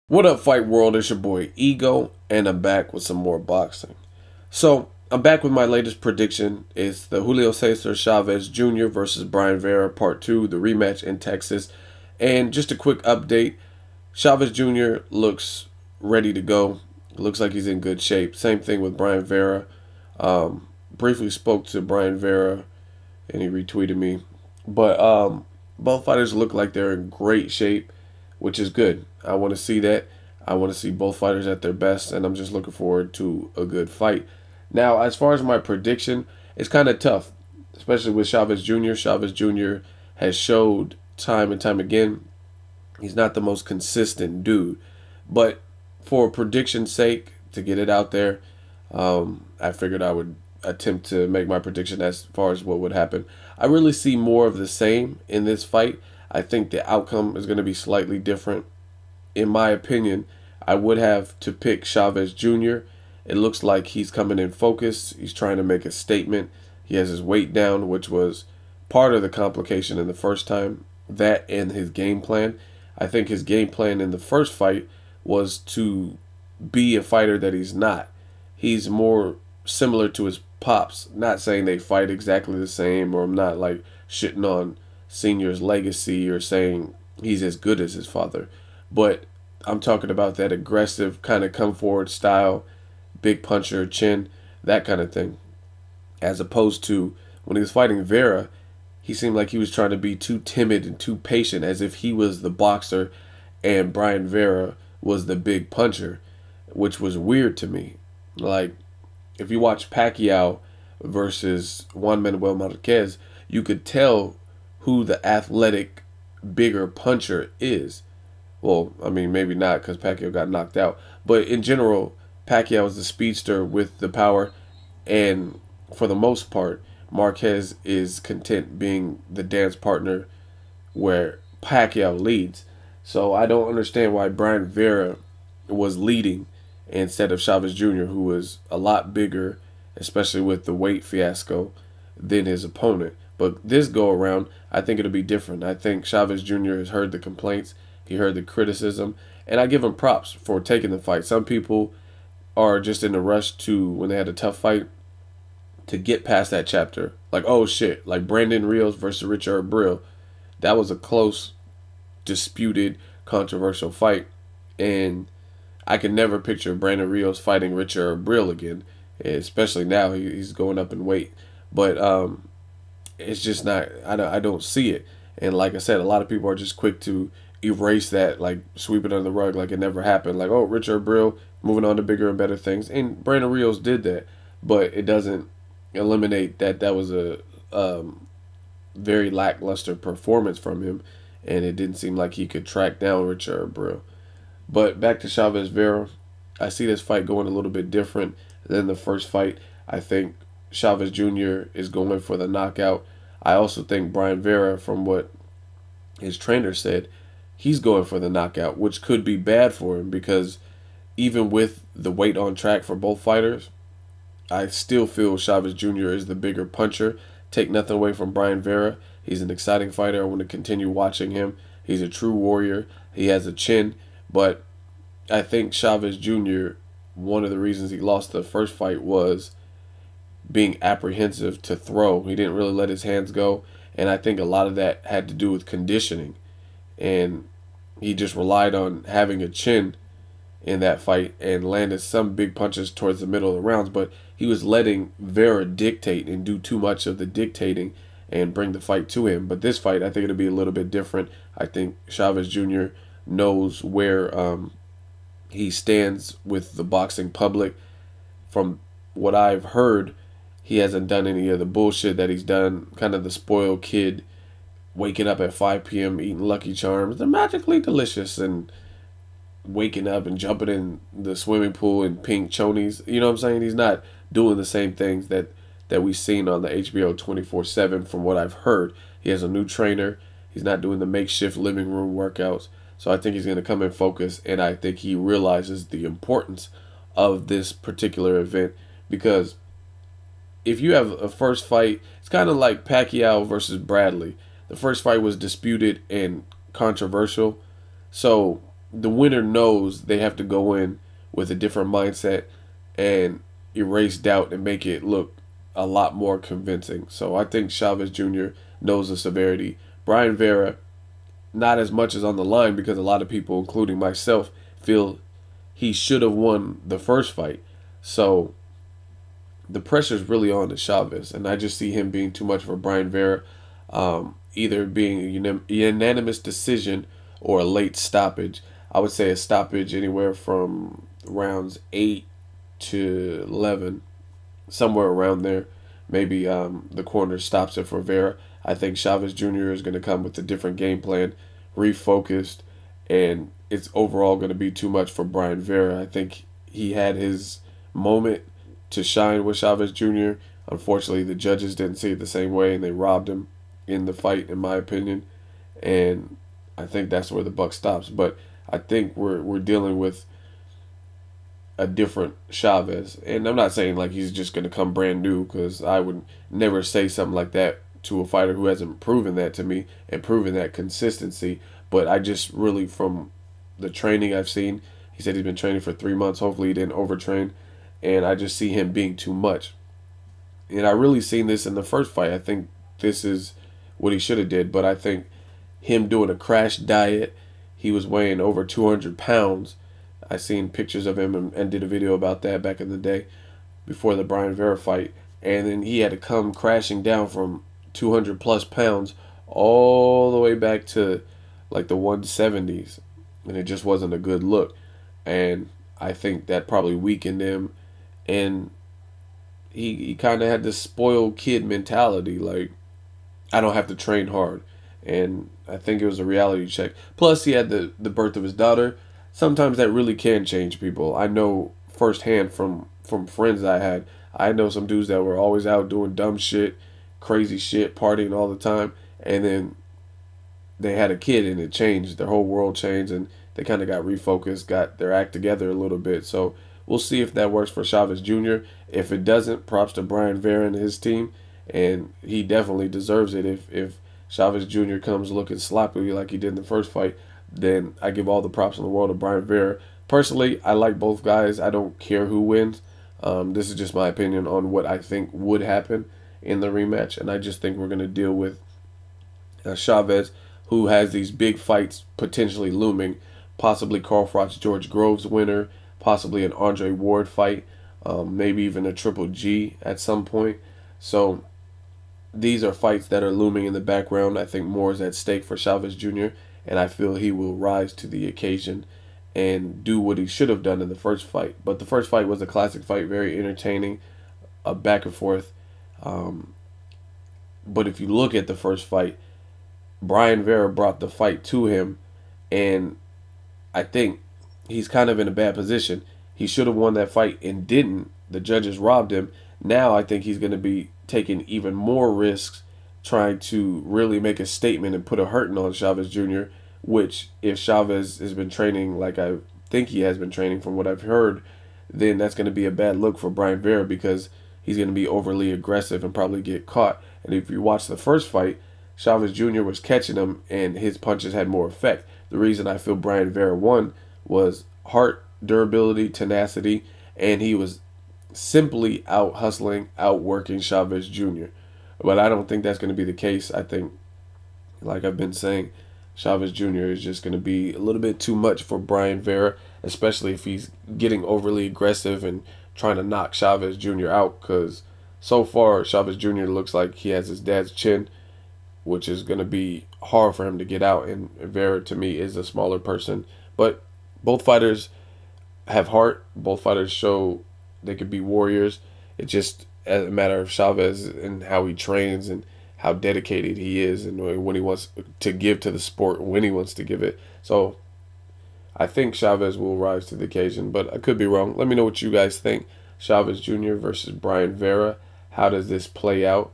What up, Fight World? It's your boy Ego, and I'm back with some more boxing. So, I'm back with my latest prediction. It's the Julio Cesar Chavez Jr. versus Bryan Vera Part 2, the rematch in Texas. And just a quick update, Chavez Jr. looks ready to go. Looks like he's in good shape. Same thing with Bryan Vera. Briefly spoke to Bryan Vera, and he retweeted me. But both fighters look like they're in great shape, which is good. I want to see that. I want to see both fighters at their best, and I'm just looking forward to a good fight. Now, as far as my prediction, it's kind of tough, especially with Chavez Jr. Chavez Jr. has showed time and time again he's not the most consistent dude. But for prediction's sake, to get it out there, I figured I would attempt to make my prediction as far as what would happen. I really see more of the same in this fight. I think the outcome is going to be slightly different. In my opinion, I would have to pick Chavez Jr. It looks like he's coming in focused. He's trying to make a statement. He has his weight down, which was part of the complication in the first time. That and his game plan. I think his game plan in the first fight was to be a fighter that he's not. He's more similar to his pops. Not saying they fight exactly the same, or I'm not like shitting on Senior's legacy or saying he's as good as his father. But I'm talking about that aggressive kind of come forward style, big puncher, chin, that kind of thing. As opposed to when he was fighting Vera, he seemed like he was trying to be too timid and too patient, as if he was the boxer and Bryan Vera was the big puncher, which was weird to me. Like, if you watch Pacquiao versus Juan Manuel Marquez, you could tell who the athletic, bigger puncher is. Well, I mean, maybe not because Pacquiao got knocked out. But in general, Pacquiao is the speedster with the power. And for the most part, Marquez is content being the dance partner where Pacquiao leads. So I don't understand why Bryan Vera was leading instead of Chavez Jr., who was a lot bigger, especially with the weight fiasco, than his opponent. But this go around, I think it'll be different. I think Chavez Jr. has heard the complaints. He heard the criticism, and I give him props for taking the fight. Some people are just in a rush to, when they had a tough fight, to get past that chapter. Like, oh shit, like Brandon Rios versus Richard Brill. That was a close, disputed, controversial fight, and I can never picture Brandon Rios fighting Richard Brill again, especially now he's going up in weight. But it's just not, I don't see it. And like I said, a lot of people are just quick to erase that, like sweep it under the rug like it never happened. Like, oh, Richard Brill moving on to bigger and better things. And Brandon Rios did that, but it doesn't eliminate that that was a very lackluster performance from him, and it didn't seem like he could track down Richard Brill. But back to Chavez Vera, I see this fight going a little bit different than the first fight. I think Chavez Jr. is going for the knockout. I also think Bryan Vera, from what his trainer said, he's going for the knockout, which could be bad for him because even with the weight on track for both fighters, I still feel Chavez Jr. is the bigger puncher. Take nothing away from Bryan Vera. He's an exciting fighter. I want to continue watching him. He's a true warrior. He has a chin. But I think Chavez Jr., one of the reasons he lost the first fight was being apprehensive to throw. He didn't really let his hands go. And I think a lot of that had to do with conditioning. And he just relied on having a chin in that fight and landed some big punches towards the middle of the rounds. But he was letting Vera dictate and do too much of the dictating and bring the fight to him. But this fight, I think it'll be a little bit different. I think Chavez Jr. knows where he stands with the boxing public. From what I've heard, he hasn't done any of the bullshit that he's done, kind of the spoiled kid, waking up at 5 p.m. eating Lucky Charms. They're magically delicious, and waking up and jumping in the swimming pool in pink chonies. You know what I'm saying? He's not doing the same things that we've seen on the HBO 24/7 from what I've heard. He has a new trainer. He's not doing the makeshift living room workouts. So I think he's going to come in focus, and I think he realizes the importance of this particular event, because if you have a first fight, it's kind of like Pacquiao versus Bradley. The first fight was disputed and controversial. So the winner knows they have to go in with a different mindset and erase doubt and make it look a lot more convincing. So I think Chavez Jr. knows the severity. Bryan Vera, not as much as on the line, because a lot of people, including myself, feel he should have won the first fight. So the pressure's really on to Chavez, and I just see him being too much for Bryan Vera, either being a unanimous decision or a late stoppage. I would say a stoppage anywhere from rounds 8 to 11, somewhere around there. Maybe the corner stops it for Vera. I think Chavez Jr. is going to come with a different game plan, refocused, and it's overall going to be too much for Bryan Vera. I think he had his moment to shine with Chavez Jr. Unfortunately, the judges didn't see it the same way, and they robbed him in the fight, in my opinion. And I think that's where the buck stops. But I think we're dealing with a different Chavez. And I'm not saying like he's just going to come brand new, because I would never say something like that to a fighter who hasn't proven that to me and proven that consistency. But I just really, from the training I've seen, he said he's been training for 3 months. Hopefully he didn't overtrain. And I just see him being too much. And I really seen this in the first fight. I think this is what he should have did. But I think him doing a crash diet, he was weighing over 200 pounds. I seen pictures of him and did a video about that back in the day before the Bryan Vera fight. And then he had to come crashing down from 200 plus pounds all the way back to like the 170s. And it just wasn't a good look. And I think that probably weakened him. And he kind of had this spoiled kid mentality. Like, I don't have to train hard. And I think it was a reality check. Plus, he had the birth of his daughter. Sometimes that really can change people. I know firsthand from friends I had. I know some dudes that were always out doing dumb shit, crazy shit, partying all the time. And then they had a kid and it changed. Their whole world changed and they kind of got refocused, got their act together a little bit. So we'll see if that works for Chavez Jr. If it doesn't, props to Bryan Vera and his team. And he definitely deserves it. If Chavez Jr. comes looking sloppy like he did in the first fight, then I give all the props in the world to Bryan Vera. Personally, I like both guys. I don't care who wins. This is just my opinion on what I think would happen in the rematch. And I just think we're going to deal with Chavez, who has these big fights potentially looming. Possibly Carl Froch George Groves winner. Possibly an Andre Ward fight. Maybe even a Triple G at some point. So these are fights that are looming in the background. I think more is at stake for Chavez Jr. And I feel he will rise to the occasion and do what he should have done in the first fight. But the first fight was a classic fight, very entertaining, back and forth. But if you look at the first fight, Bryan Vera brought the fight to him, and I think he's kind of in a bad position. He should have won that fight and didn't. The judges robbed him. Now I think he's going to be taking even more risks, trying to really make a statement and put a hurting on Chavez Jr., which if Chavez has been training like I think he has been training from what I've heard, then that's going to be a bad look for Bryan Vera, because he's going to be overly aggressive and probably get caught. And if you watch the first fight, Chavez Jr. was catching him and his punches had more effect. The reason I feel Bryan Vera won was heart, durability, tenacity, and he was simply out hustling, outworking Chavez Jr. But I don't think that's going to be the case. I think, like I've been saying, Chavez Jr. is just going to be a little bit too much for Bryan Vera, especially if he's getting overly aggressive and trying to knock Chavez Jr. out, because so far Chavez Jr. looks like he has his dad's chin, which is going to be hard for him to get out. And Vera, to me, is a smaller person. But both fighters have heart. Both fighters show they could be warriors. It's just a matter of Chavez and how he trains and how dedicated he is and when he wants to give to the sport, when he wants to give it. So I think Chavez will rise to the occasion, but I could be wrong. Let me know what you guys think. Chavez Jr. versus Bryan Vera. How does this play out?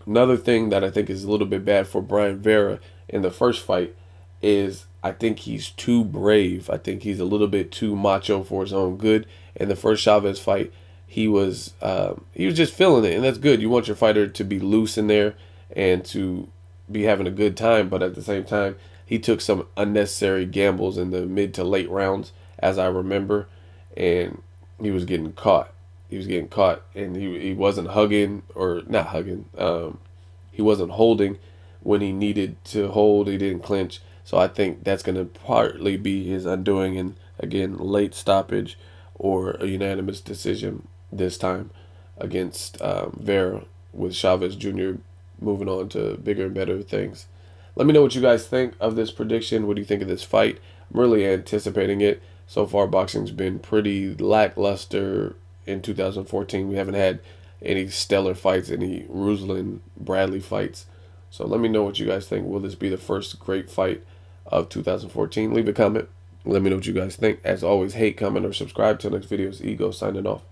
Another thing that I think is a little bit bad for Bryan Vera in the first fight is I think he's too brave. I think he's a little bit too macho for his own good. In the first Chavez fight, he was just feeling it, and that's good. You want your fighter to be loose in there and to be having a good time, but at the same time, he took some unnecessary gambles in the mid to late rounds, as I remember, and he was getting caught. He was getting caught, and he wasn't hugging, or not hugging. He wasn't holding when he needed to hold. He didn't clinch. So I think that's going to partly be his undoing, and again, late stoppage or a unanimous decision this time against Vera, with Chavez Jr. moving on to bigger and better things. Let me know what you guys think of this prediction. What do you think of this fight? I'm really anticipating it. So far, boxing's been pretty lackluster in 2014. We haven't had any stellar fights, any Ruslan Bradley fights. So let me know what you guys think. Will this be the first great fight of 2014? Leave a comment. Let me know what you guys think. As always, hate, comment, or subscribe. Till next video, it's Ego signing off.